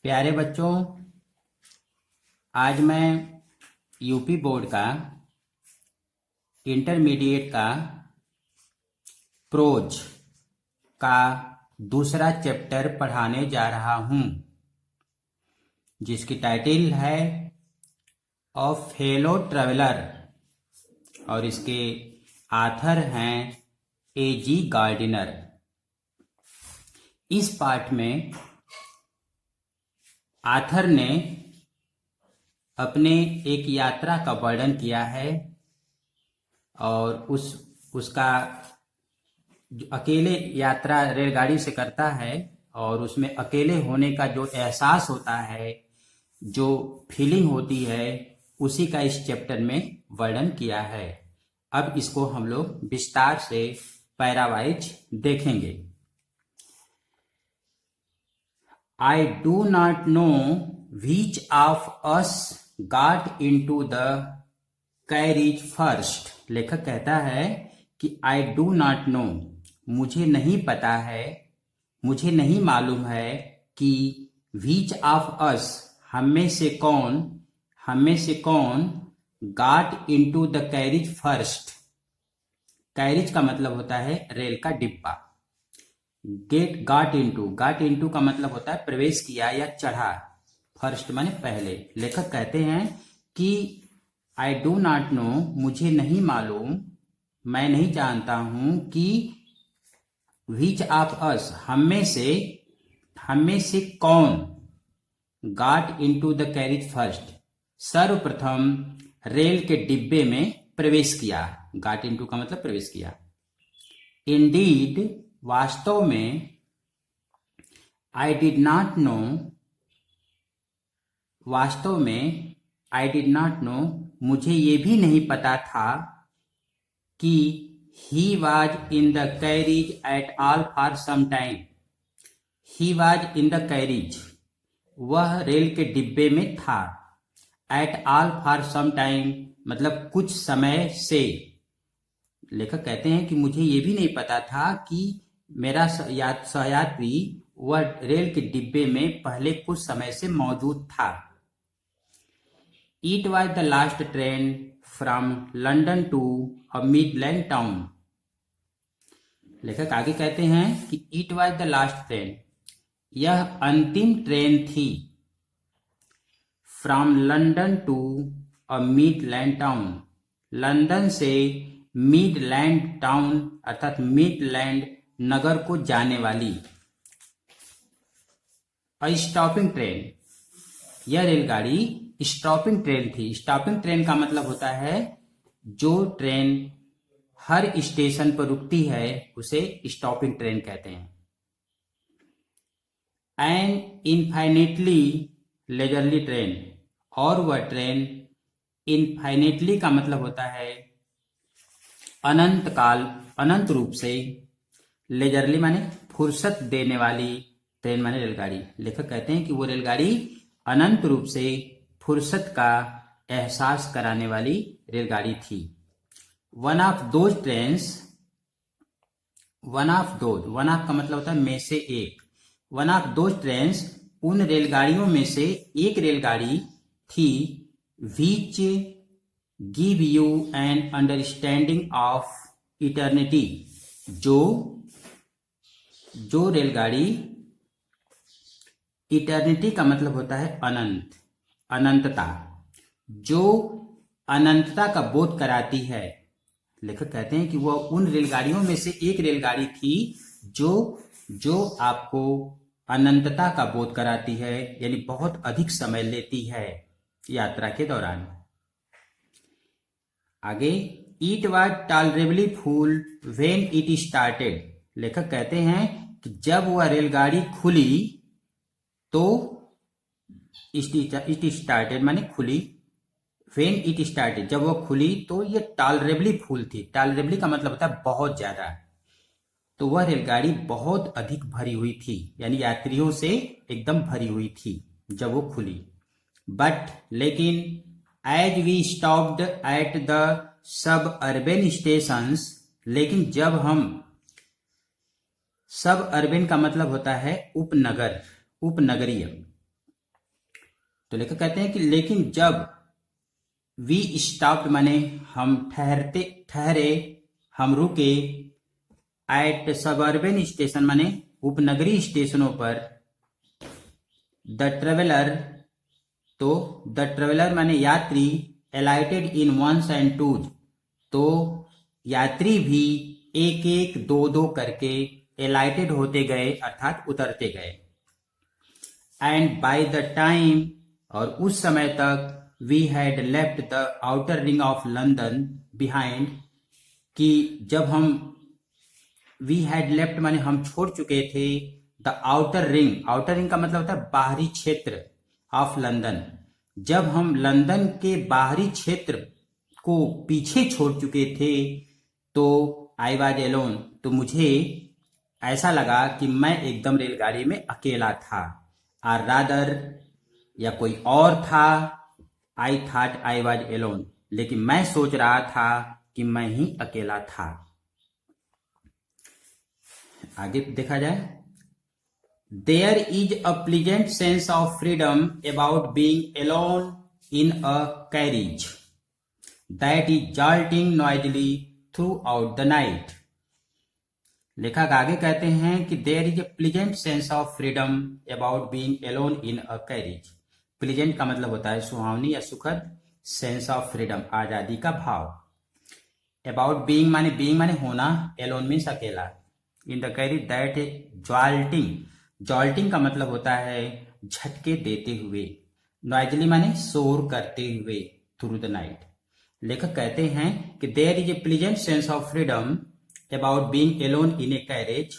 प्यारे बच्चों, आज मैं यूपी बोर्ड का इंटरमीडिएट का प्रोज का दूसरा चैप्टर पढ़ाने जा रहा हूं, जिसकी टाइटल है अ फेलो ट्रैवलर और इसके आथर हैं A.G. गार्डिनर। इस पाठ में आथर ने अपने एक यात्रा का वर्णन किया है और उसका अकेले यात्रा रेलगाड़ी से करता है और उसमें अकेले होने का जो एहसास होता है, जो फीलिंग होती है, उसी का इस चैप्टर में वर्णन किया है। अब इसको हम लोग विस्तार से पैरावाइज देखेंगे। I do not know which of us got into the carriage first। लेखक कहता है कि I do not know, मुझे नहीं पता है, मुझे नहीं मालूम है कि which of us, हम में से कौन got into the carriage first। Carriage का मतलब होता है रेल का डिब्बा। गाट इनटू का मतलब होता है प्रवेश किया या चढ़ा। फर्स्ट माने पहले। लेखक कहते हैं कि आई डू नॉट नो, मुझे नहीं मालूम, मैं नहीं जानता हूं कि विच ऑफ अस, हम में से कौन गाट इनटू द कैरिज फर्स्ट, सर्वप्रथम रेल के डिब्बे में प्रवेश किया। गाट इनटू का मतलब प्रवेश किया। इंडीड, वास्तव में, आई डिड नॉट नो, वास्तव में, आई डिड नॉट नो, मुझे ये भी नहीं पता था कि he was in the carriage at all for some time. He was in the carriage, वह रेल के डिब्बे में था। At all for some time मतलब कुछ समय से। लेखक कहते हैं कि मुझे ये भी नहीं पता था कि मेरा सहयात्री वह रेल के डिब्बे में पहले कुछ समय से मौजूद था। It was the last train from London to a Midland town. लेखक आगे कहते हैं कि it was the last train, यह अंतिम ट्रेन थी। From London to a Midland town, London से मिडलैंड टाउन अर्थात मिडलैंड नगर को जाने वाली। स्टॉपिंग ट्रेन, यह रेलगाड़ी स्टॉपिंग ट्रेन थी। स्टॉपिंग ट्रेन का मतलब होता है जो ट्रेन हर स्टेशन पर रुकती है उसे स्टॉपिंग ट्रेन कहते हैं। एन इनफाइनेटली लेजरली ट्रेन, और वह ट्रेन इनफाइनेटली का मतलब होता है अनंत काल, अनंत रूप से। लेजरली माने फुर्सत देने वाली, ट्रेन माने रेलगाड़ी। लेखक कहते हैं कि वो रेलगाड़ी अनंत रूप से फुर्सत का एहसास कराने वाली रेलगाड़ी थी। One of those trains, one of का मतलब होता है में से एक। वन ऑफ दोज ट्रेन्स, उन रेलगाड़ियों में से एक रेलगाड़ी थी। Which give you an understanding of eternity, जो रेलगाड़ी, इटर्निटी का मतलब होता है अनंत, अनंतता, जो अनंतता का बोध कराती है। लेखक कहते हैं कि वह उन रेलगाड़ियों में से एक रेलगाड़ी थी जो आपको अनंतता का बोध कराती है, यानी बहुत अधिक समय लेती है यात्रा के दौरान। आगे, it was tolerably full when it started. लेखक कहते हैं कि जब वह रेलगाड़ी खुली तो इट स्टार्टेड माने खुली। व्हेन इट स्टार्टेड, जब वह खुली तो ये टॉलरेबली फुल थी। टॉलरेबली का मतलब होता है बहुत ज्यादा। तो वह रेलगाड़ी बहुत अधिक भरी हुई थी, यानी यात्रियों से एकदम भरी हुई थी जब वो खुली। बट लेकिन, as we stopped at the suburban stations, लेकिन जब हम, सब अर्बन का मतलब होता है उपनगर, उपनगरीय। तो लेखक कहते हैं कि लेकिन जब वी स्टॉप्ड माने हम ठहरे, हम रुके, एट सबअर्बन स्टेशन माने उपनगरीय स्टेशनों पर, द ट्रेवलर, तो द ट्रेवलर माने यात्री, एलाइटेड इन वंस एंड टूज, तो यात्री भी एक एक दो दो करके एलाइटेड होते गए अर्थात उतरते गए। एंड बाय द टाइम, और उस समय तक, we had left the outer ring of London behind, कि जब हम वी हैड लेफ्ट माने हम छोड़ चुके थे, द आउटर रिंग का मतलब होता है बाहरी क्षेत्र, ऑफ लंदन, जब हम लंदन के बाहरी क्षेत्र को पीछे छोड़ चुके थे, तो आई वाज एलोन, तो मुझे ऐसा लगा कि मैं एकदम रेलगाड़ी में अकेला था। आर रादर, या कोई और था, I thought I was alone, लेकिन मैं सोच रहा था कि मैं ही अकेला था। आगे देखा जाए, there is a pleasant sense of freedom about being alone in a carriage that is jolting noisily throughout the night. लेखक आगे कहते हैं कि there is a pleasant sense of freedom about being alone in a carriage. Pleasant का मतलब होता है सुहावनी या सुखद, सेंस ऑफ फ्रीडम आजादी का भाव। अबाउट बीइंग माने होना, एलोन मीन्स अकेला, इन द कैरिज दैट जॉल्टिंग का मतलब होता है झटके देते हुए, नॉइजली माने शोर करते हुए, थ्रू द नाइट। लेखक कहते हैं कि there is a pleasant sense of freedom about being alone in a carriage,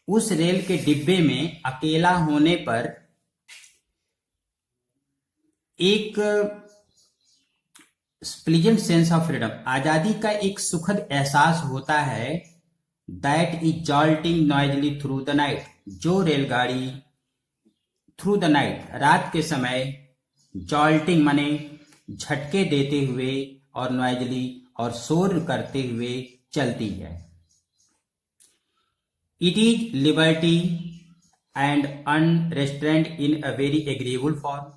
उस रेल के डिब्बे में अकेला होने पर एक प्लीजेंट सेंस ऑफ फ्रीडम, आजादी का एक सुखद एहसास होता है, that is jolting noisily through the night, जो रेलगाड़ी थ्रू द नाइट, रात के समय, जॉल्टिंग माने झटके देते हुए, और नॉइजली और शोर करते हुए चलती है। It is liberty and unrestrained in a very agreeable form.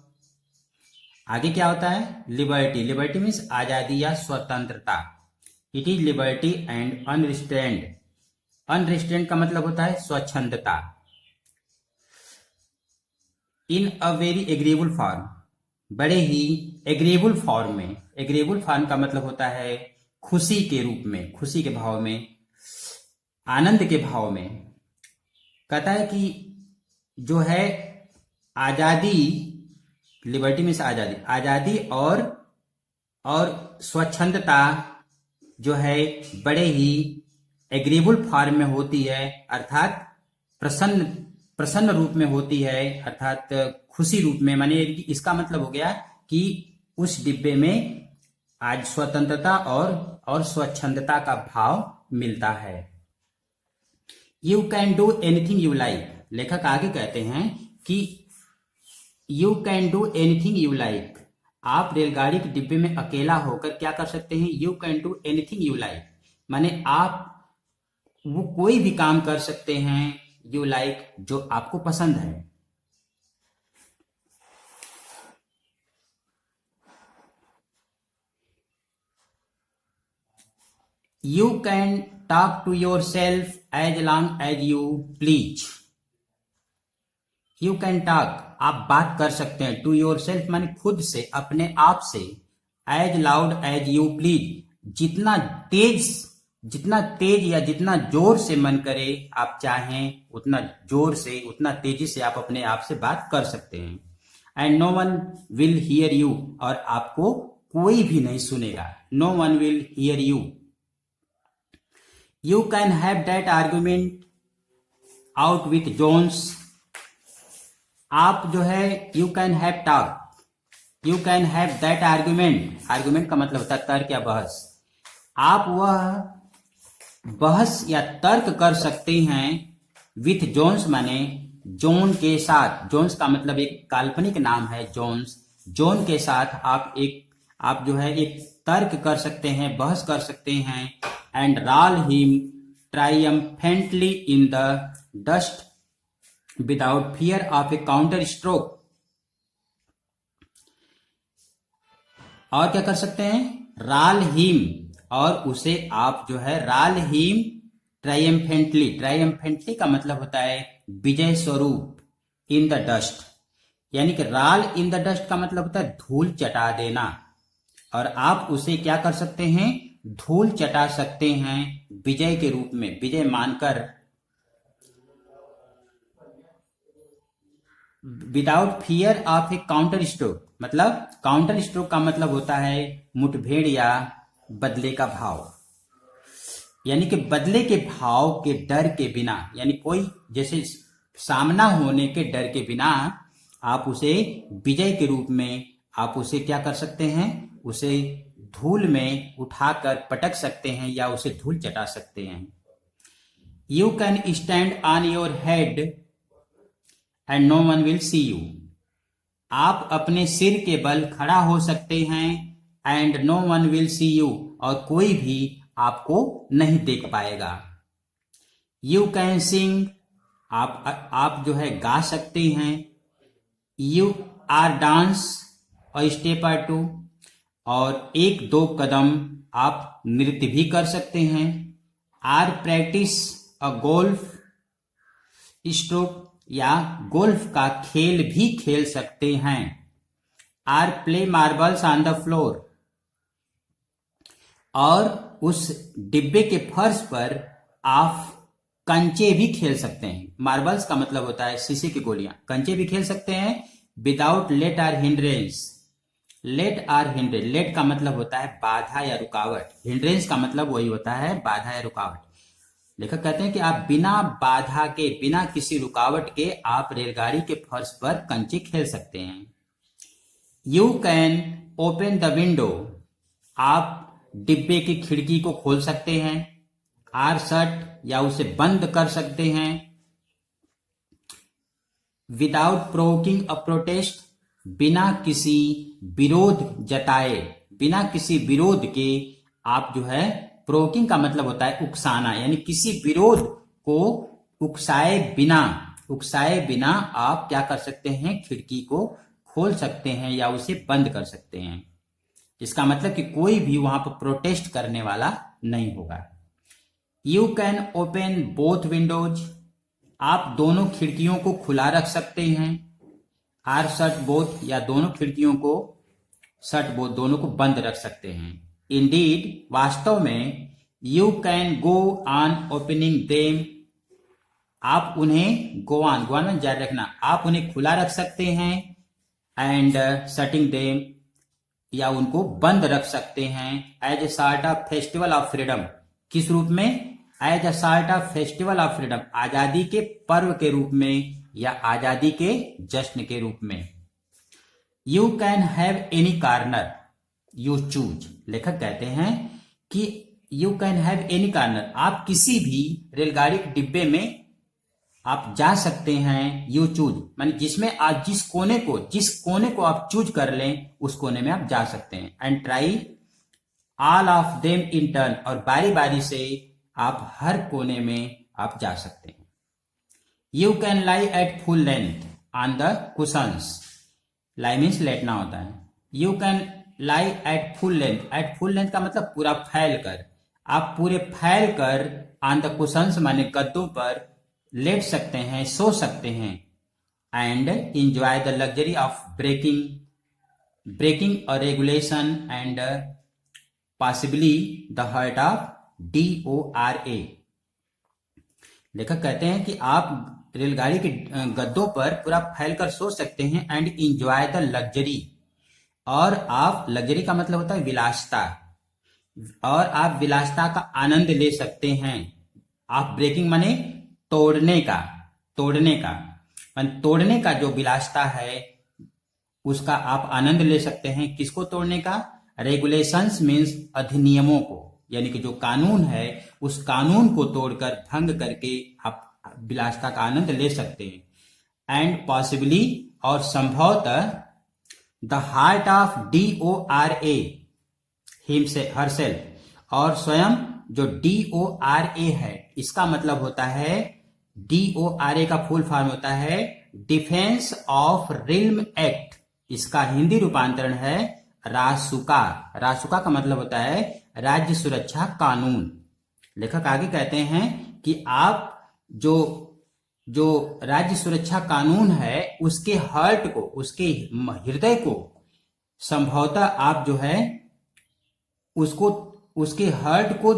आगे क्या होता है, लिबर्टी मीन्स आजादी या स्वतंत्रता। It is liberty and unrestrained का मतलब होता है स्वच्छंदता। In a very agreeable form, बड़े ही एग्रीएबल फॉर्म में, एग्रीएबल फॉर्म का मतलब होता है खुशी के रूप में, खुशी के भाव में, आनंद के भाव में। कहता है कि जो है आजादी, लिबर्टी मीन्स आजादी और स्वच्छंदता जो है बड़े ही एग्रीएबल फॉर्म में होती है, अर्थात प्रसन्न रूप में होती है, अर्थात खुशी रूप में। माने इसका मतलब हो गया कि उस डिब्बे में आज स्वतंत्रता और स्वच्छंदता का भाव मिलता है। You can do anything you like, लेखक आगे कहते हैं कि you can do anything you like, आप रेलगाड़ी के डिब्बे में अकेला होकर क्या कर सकते हैं, you can do anything you like, माने आप वो कोई भी काम कर सकते हैं, यू लाइक जो आपको पसंद है। You can talk to yourself as long as you please. You can talk, आप बात कर सकते हैं, टू योर सेल्फ माने खुद से, अपने आप से, as loud as you please, जितना तेज या जितना जोर से मन करे आप चाहें, उतना जोर से, उतना तेजी से आप अपने आप से बात कर सकते हैं। And no one will hear you, और आपको कोई भी नहीं सुनेगा, no one will hear you. You can have that argument out with Jones, आप जो है you can have talk, you can have that argument का मतलब होता है तर्क या बहस, आप वह बहस या तर्क कर सकते हैं विथ जोन्स माने जोन के साथ, जोन्स का मतलब एक काल्पनिक नाम है जोन्स, जोन के साथ आप जो है एक तर्क कर सकते हैं, बहस कर सकते हैं। And roll him triumphantly in the dust without fear of a counter stroke, और क्या कर सकते हैं, राल हिम, और उसे आप जो है राल हिम ट्रायम्फेंटली, ट्रायम्फेंटली का मतलब होता है विजय स्वरूप, इन द डस्ट, यानी कि राल इन द डस्ट का मतलब होता है धूल चटा देना, और आप उसे क्या कर सकते हैं, धूल चटा सकते हैं विजय के रूप में, विजय मानकर। Without fear of a counter stroke, मतलब काउंटर स्ट्रोक का मतलब होता है मुठभेड़ या बदले का भाव, यानी कि बदले के भाव के डर के बिना, यानी कोई जैसे सामना होने के डर के बिना आप उसे विजय के रूप में आप उसे क्या कर सकते हैं, उसे धूल में उठाकर पटक सकते हैं या उसे धूल चटा सकते हैं। You can stand on your head and no one will see you, आप अपने सिर के बल खड़ा हो सकते हैं, and no one will see you, और कोई भी आपको नहीं देख पाएगा। यू कैन सिंग, आप जो है गा सकते हैं। यू आर डांस और स्टेप आर टू, और एक दो कदम आप नृत्य भी कर सकते हैं। Or practise a golf stroke, या गोल्फ का खेल भी खेल सकते हैं। Or play marbles on the floor, और उस डिब्बे के फर्श पर आप कंचे भी खेल सकते हैं। मार्बल्स का मतलब होता है शीशे की गोलियां, कंचे भी खेल सकते हैं। Without let or hindrance, let or hindrance, let का मतलब होता है बाधा या रुकावट, हिंड्रेंस का मतलब वही होता है बाधा या रुकावट। लेखक कहते हैं कि आप बिना बाधा के, बिना किसी रुकावट के आप रेलगाड़ी के फर्श पर कंचे खेल सकते हैं। You can open the window, आप डिब्बे की खिड़की को खोल सकते हैं। आर शट, या उसे बंद कर सकते हैं। विदाउट प्रोवोकिंग अ प्रोटेस्ट, बिना किसी विरोध जताए, बिना किसी विरोध के आप जो है, प्रोवोकिंग का मतलब होता है उकसाना, यानी किसी विरोध को उकसाए बिना आप क्या कर सकते हैं, खिड़की को खोल सकते हैं या उसे बंद कर सकते हैं। इसका मतलब कि कोई भी वहां पर प्रोटेस्ट करने वाला नहीं होगा। You can open both Windows, आप दोनों खिड़कियों को खुला रख सकते हैं। आर शट बोथ, या दोनों खिड़कियों को शट बोथ, दोनों को बंद रख सकते हैं। इंडीड, वास्तव में। You can go on opening them, आप उन्हें गो ऑन जारी रखना, आप उन्हें खुला रख सकते हैं। एंड शटिंग देम, या उनको बंद रख सकते हैं। As a sort of festival of freedom, किस रूप में, as a sort of festival of freedom, आजादी के पर्व के रूप में या आजादी के जश्न के रूप में। You can have any corner you choose, लेखक कहते हैं कि you can have any corner, आप किसी भी रेलगाड़ी के डिब्बे में आप जा सकते हैं। यू चूज माने जिसमें आप जिस कोने को आप चूज कर लें उस कोने में आप जा सकते हैं। And try all of them in turn, और बारी बारी से आप हर कोने में आप जा सकते हैं। You can lie at full length on the cushions, lie means लेटना होता है। You can lie at full length का मतलब पूरा फैल कर, आप पूरे फैल कर ऑन द कुशंस माने गद्दों पर लेट सकते हैं, सो सकते हैं। And enjoy the luxury of breaking a regulation and possibly the heart of DORA। लेखक कहते हैं कि आप रेलगाड़ी के गद्दों पर पूरा फैलकर सो सकते हैं। एंड इंजॉय द लग्जरी, और आप लग्जरी का मतलब होता है विलासिता, और आप विलासिता का आनंद ले सकते हैं। आप ब्रेकिंग माने तोड़ने का जो विलासिता है उसका आप आनंद ले सकते हैं। किसको तोड़ने का, रेगुलेशंस मीन्स अधिनियमों को, यानी कि जो कानून है उस कानून को तोड़कर भंग करके आप विलासिता का आनंद ले सकते हैं। एंड पॉसिबली, और संभवतः the heart of DORA herself, और स्वयं जो DORA है इसका मतलब होता है, DORA का फुल फॉर्म होता है डिफेंस ऑफ रिल्म एक्ट, इसका हिंदी रूपांतरण है रासुका। रासुका का मतलब होता है राज्य सुरक्षा कानून। लेखक आगे कहते हैं कि आप जो जो राज्य सुरक्षा कानून है उसके हर्ट को, उसके हृदय को संभवतः आप जो है उसको, उसके हर्ट को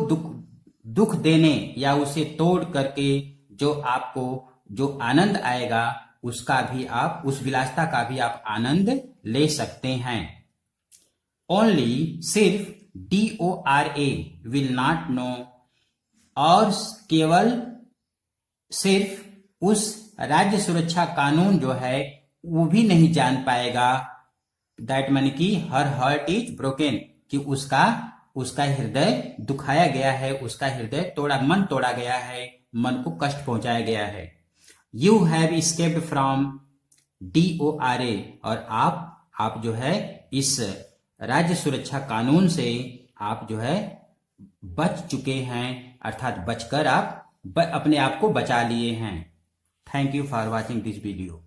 दुख देने या उसे तोड़ करके जो आपको जो आनंद आएगा उसका भी आप, उस विलासिता का भी आप आनंद ले सकते हैं। ओनली, सिर्फ DORA विल नॉट नो, और केवल सिर्फ उस राज्य सुरक्षा कानून जो है वो भी नहीं जान पाएगा, दैट माने कि हर हर्ट इज ब्रोकन, कि उसका हृदय दुखाया गया है, उसका हृदय मन तोड़ा गया है, मन को कष्ट पहुंचाया गया है। You have escaped from DORA, और आप जो है इस राज्य सुरक्षा कानून से आप जो है बच चुके हैं, अर्थात बचकर आप अपने आप को बचा लिए हैं। Thank you for watching this video.